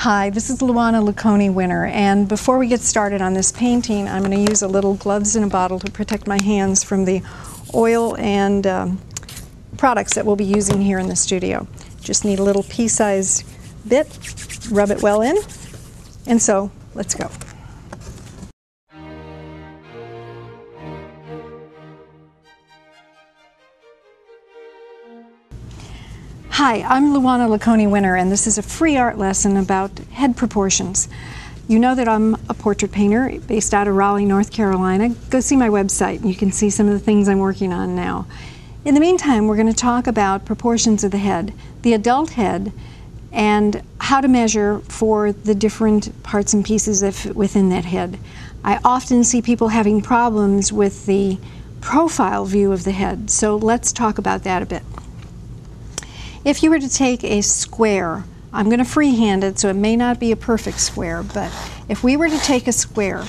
Hi, this is Luana Winner, and before we get started on this painting, I'm going to use a little gloves in a bottle to protect my hands from the oil and products that we'll be using here in the studio. Just need a little pea-sized bit, rub it well in, and so let's go. Hi, I'm Luana Winner, and this is a free art lesson about head proportions. You know that I'm a portrait painter based out of Raleigh, North Carolina. Go see my website and you can see some of the things I'm working on now. In the meantime, we're going to talk about proportions of the head, the adult head, and how to measure for the different parts and pieces within that head. I often see people having problems with the profile view of the head, so let's talk about that a bit. If you were to take a square, I'm going to freehand it so it may not be a perfect square, but if we were to take a square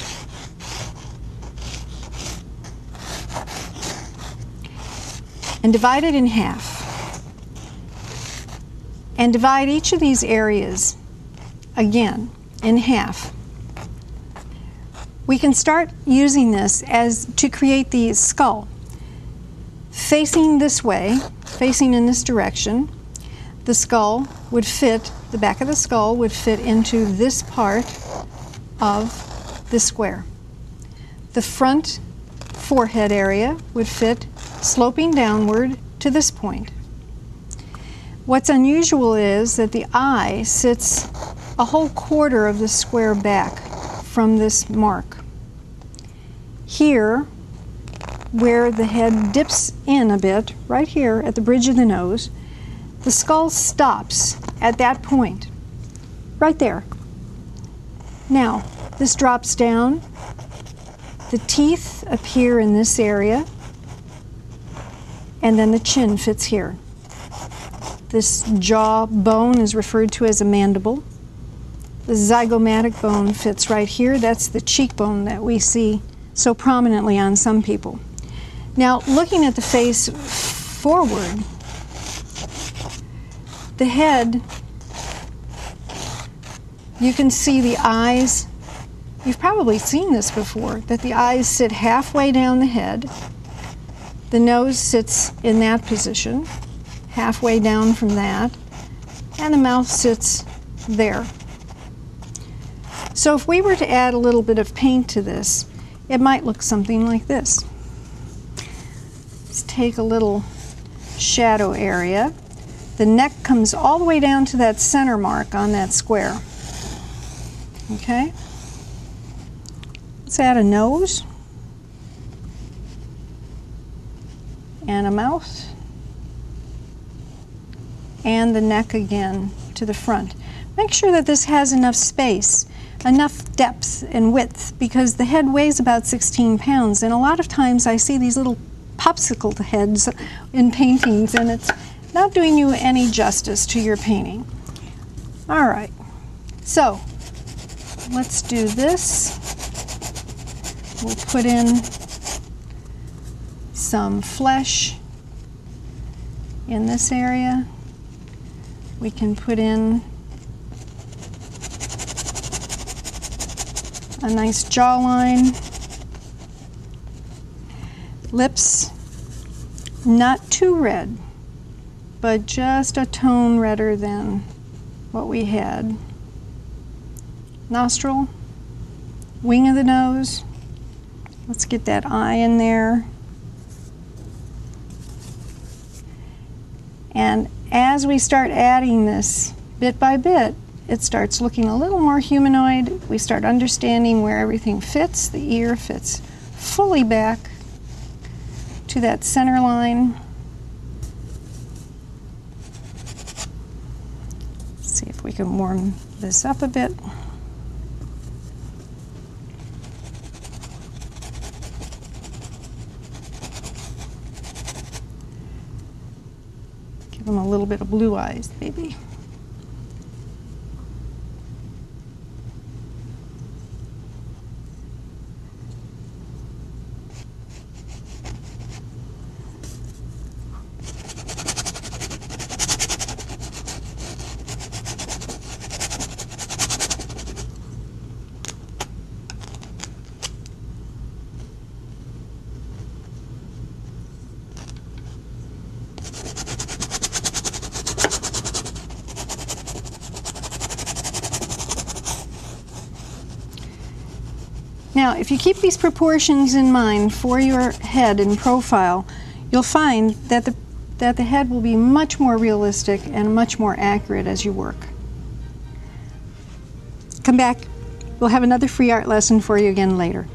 and divide it in half and divide each of these areas again in half, we can start using this as to create the skull. Facing this way, facing in this direction, the skull would fit, the back of the skull would fit into this part of the square. The front forehead area would fit sloping downward to this point. What's unusual is that the eye sits a whole quarter of the square back from this mark. Here, where the head dips in a bit, right here at the bridge of the nose, the skull stops at that point, right there. Now, this drops down. The teeth appear in this area, and then the chin fits here. This jaw bone is referred to as a mandible. The zygomatic bone fits right here. That's the cheekbone that we see so prominently on some people. Now, looking at the face forward, the head, you can see the eyes. You've probably seen this before, that the eyes sit halfway down the head. The nose sits in that position, halfway down from that, and the mouth sits there. So if we were to add a little bit of paint to this, it might look something like this. Let's take a little shadow area. The neck comes all the way down to that center mark on that square. Okay? Let's add a nose and a mouth and the neck again to the front. Make sure that this has enough space, enough depth and width, because the head weighs about 16 pounds, and a lot of times I see these little popsicle heads in paintings, and it's not doing you any justice to your painting. All right, so let's do this. We'll put in some flesh in this area. We can put in a nice jawline. Lips, not too red, but just a tone redder than what we had. Nostril, wing of the nose. Let's get that eye in there. And as we start adding this bit by bit, it starts looking a little more humanoid. We start understanding where everything fits. The ear fits fully back to that center line. See if we can warm this up a bit. Give them a little bit of blue eyes, maybe. Now, if you keep these proportions in mind for your head and profile, you'll find that the head will be much more realistic and much more accurate as you work. Come back. We'll have another free art lesson for you again later.